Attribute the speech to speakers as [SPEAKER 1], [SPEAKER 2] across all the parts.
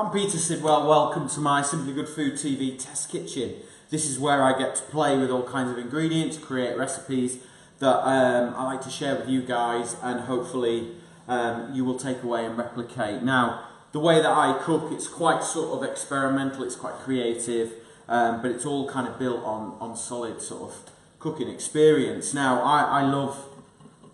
[SPEAKER 1] I'm Peter Sidwell, welcome to my Simply Good Food TV test kitchen. This is where I get to play with all kinds of ingredients, create recipes that I like to share with you guys, and hopefully you will take away and replicate. Now, the way that I cook, it's quite sort of experimental, it's quite creative, but it's all kind of built on solid sort of cooking experience. Now, I love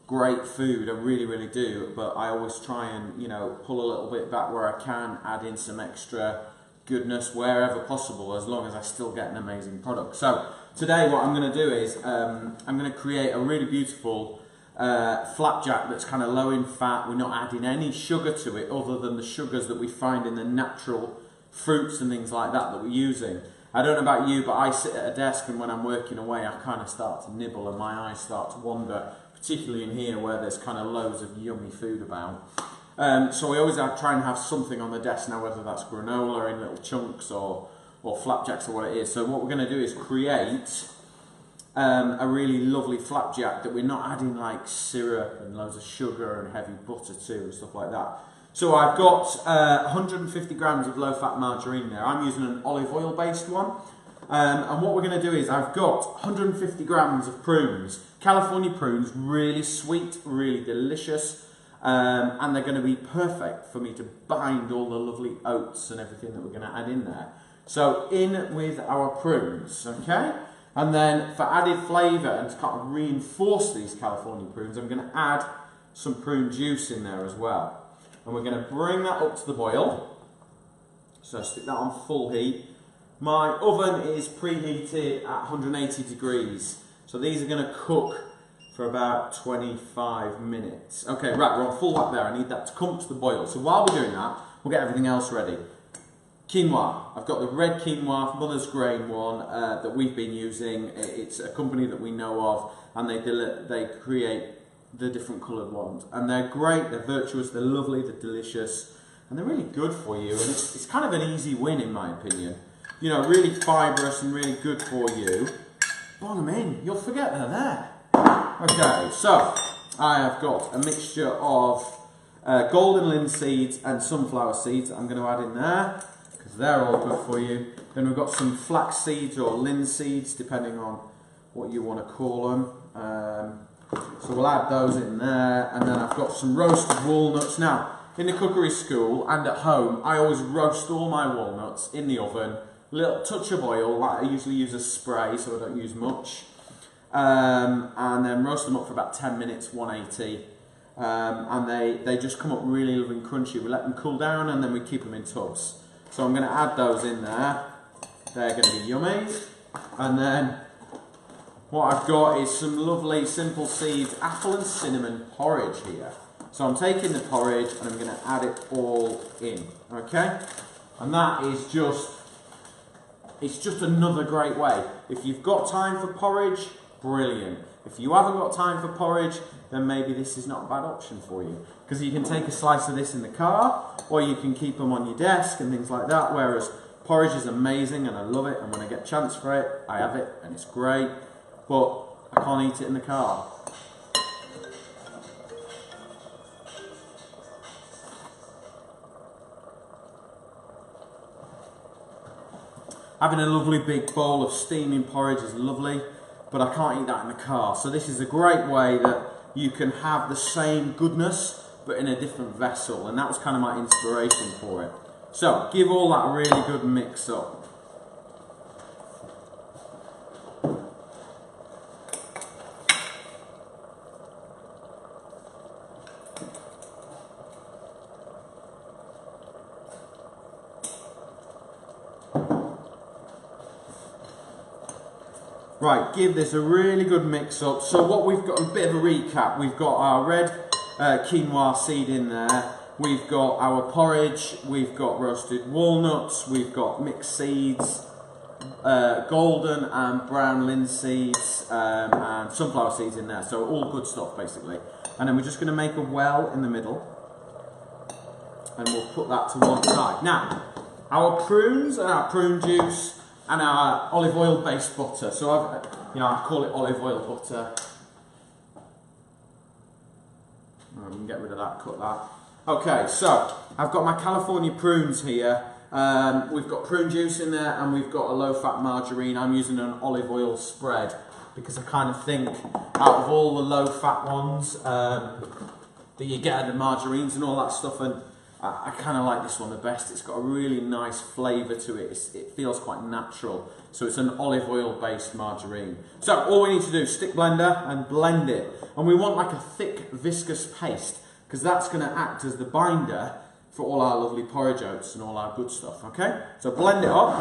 [SPEAKER 1] great food, I really do, but I always try and, you know, pull a little bit back where I can, add in some extra goodness wherever possible, as long as I still get an amazing product. So today what I'm going to do is I'm going to create a really beautiful flapjack that's kind of low in fat. We're not adding any sugar to it other than the sugars that we find in the natural fruits and things like that we're using. I don't know about you, but I sit at a desk, and when I'm working away I kind of start to nibble and my eyes start to wander, particularly in here where there's kind of loads of yummy food about. So we always try and have something on the desk now, whether that's granola in little chunks or flapjacks or what it is. So what we're going to do is create a really lovely flapjack that we're not adding like syrup and loads of sugar and heavy butter to and stuff like that. So I've got 150 grams of low-fat margarine there. I'm using an olive oil based one. And what we're going to do is I've got 150 grams of prunes, California prunes, really sweet, really delicious, and they're going to be perfect for me to bind all the lovely oats and everything that we're going to add in there. So in with our prunes, okay? And then for added flavour and to kind of reinforce these California prunes, I'm going to add some prune juice in there as well. And we're going to bring that up to the boil. So stick that on full heat. My oven is preheated at 180 degrees. So these are going to cook for about 25 minutes. Okay, right, we're on full whack there. I need that to come to the boil. So while we're doing that, we'll get everything else ready. Quinola. I've got the red quinoa, Mother's Grain one, that we've been using. It's a company that we know of, and they create the different coloured ones. And they're great, they're virtuous, they're lovely, they're delicious, and they're really good for you. And it's kind of an easy win in my opinion. You know, really fibrous and really good for you. Bung them in, you'll forget they're there. Okay, so I have got a mixture of golden linseeds and sunflower seeds that I'm going to add in there, because they're all good for you. Then we've got some flax seeds or linseeds, depending on what you want to call them. So we'll add those in there, and then I've got some roasted walnuts. Now, in the cookery school and at home, I always roast all my walnuts in the oven, a little touch of oil, I usually use a spray so I don't use much, and then roast them up for about 10 minutes, 180, and they just come up really lovely and crunchy. We let them cool down and then we keep them in tubs. So I'm going to add those in there, they're going to be yummy. And then what I've got is some lovely Simplyseedz apple and cinnamon porridge here. So I'm taking the porridge and I'm going to add it all in, okay? And that is it's just another great way. If you've got time for porridge, brilliant. If you haven't got time for porridge, then maybe this is not a bad option for you. Because you can take a slice of this in the car, or you can keep them on your desk and things like that, whereas porridge is amazing and I love it, and when I get a chance for it, I have it and it's great. But I can't eat it in the car. Having a lovely big bowl of steaming porridge is lovely, but I can't eat that in the car. So this is a great way that you can have the same goodness, but in a different vessel. And that was kind of my inspiration for it. So give all that a really good mix up. Right, give this a really good mix up. So what we've got, a bit of a recap, we've got our red quinoa seed in there, we've got our porridge, we've got roasted walnuts, we've got mixed seeds, golden and brown linseeds, and sunflower seeds in there. So all good stuff basically. And then we're just going to make a well in the middle, and we'll put that to one side. Now, our prunes and our prune juice and our olive oil based butter. So I call it olive oil butter. We can get rid of that, cut that. Okay, so I've got my California prunes here. We've got prune juice in there and we've got a low-fat margarine. I'm using an olive oil spread because I kind of think out of all the low-fat ones that you get, the margarines and all that stuff, and I kind of like this one the best. It's got a really nice flavour to it. It feels quite natural. So it's an olive oil based margarine. So all we need to do is stick blender and blend it. And we want like a thick viscous paste because that's going to act as the binder for all our lovely porridge oats and all our good stuff. Okay? So blend it up.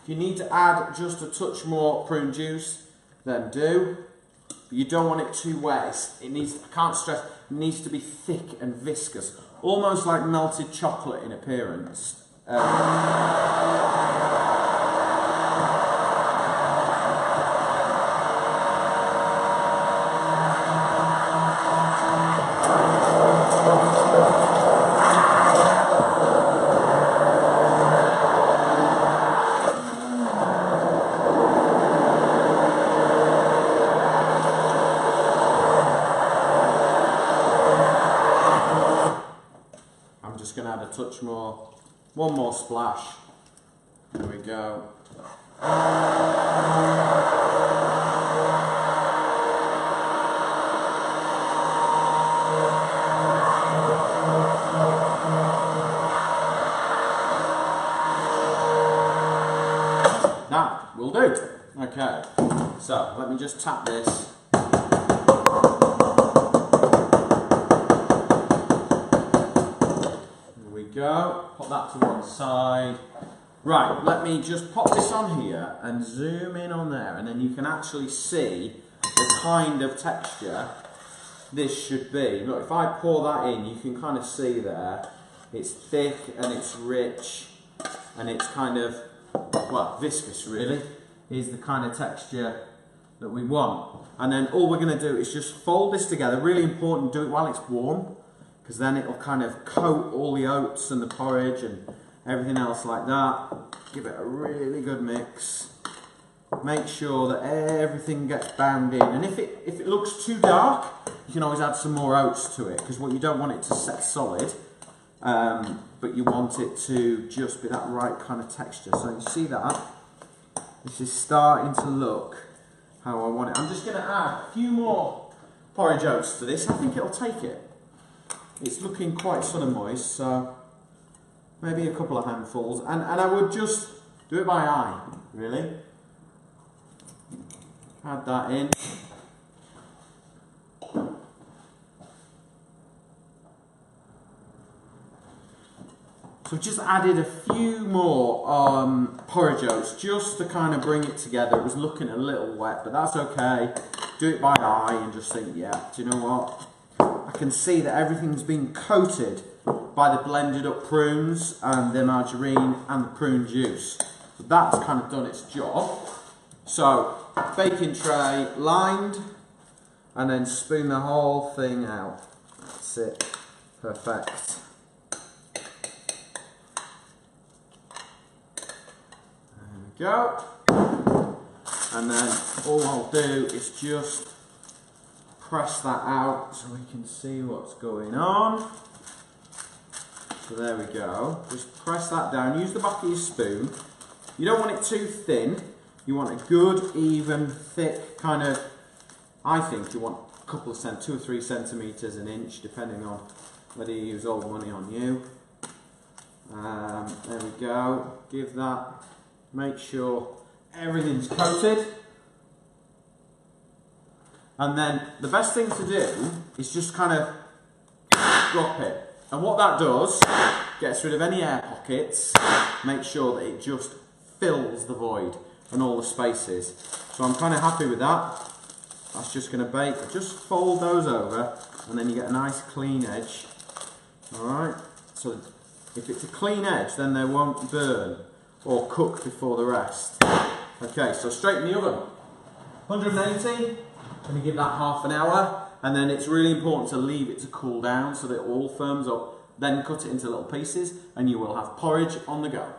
[SPEAKER 1] If you need to add just a touch more prune juice, then do. But you don't want it too wet. It needs, I can't stress, it needs to be thick and viscous, almost like melted chocolate in appearance. Going to add a touch more, one more splash. There we go. That will do. Okay, so let me just tap this. Go, put that to one side. Right, let me just pop this on here and zoom in on there, and then you can actually see the kind of texture this should be. Look, if I pour that in, you can kind of see there, it's thick and it's rich and it's kind of, well, viscous really, is the kind of texture that we want. And then all we're going to do is just fold this together. Really important, do it while it's warm, because then it'll kind of coat all the oats and the porridge and everything else like that. Give it a really good mix. Make sure that everything gets bound in. And if it looks too dark, you can always add some more oats to it, because what you don't want it to set solid, but you want it to just be that right kind of texture. So you see that? This is starting to look how I want it. I'm just going to add a few more porridge oats to this. I think it'll take it. It's looking quite sort of moist, so maybe a couple of handfuls. And I would just do it by eye, really. Add that in. So I've just added a few more porridge oats just to kind of bring it together. It was looking a little wet, but that's okay. Do it by eye and just think, yeah, do you know what? I can see that everything's been coated by the blended up prunes and the margarine and the prune juice. So that's kind of done its job. So baking tray lined, and then spoon the whole thing out. That's it. Perfect. There we go. And then all I'll do is just press that out so we can see what's going on. So there we go. Just press that down. Use the back of your spoon. You don't want it too thin. You want a good, even, thick kind of, I think you want a couple of 2 or 3 centimetres, an inch, depending on whether you use old money on you. There we go. Give that, make sure everything's coated. And then the best thing to do is just kind of drop it. And what that does, gets rid of any air pockets, make sure that it just fills the void and all the spaces. So I'm kind of happy with that. That's just going to bake. Just fold those over and then you get a nice clean edge. Alright, so if it's a clean edge, then they won't burn or cook before the rest. Okay, so straight in the oven. 180. Going to give that half an hour, and then it's really important to leave it to cool down so that it all firms up Then cut it into little pieces and you will have porridge on the go.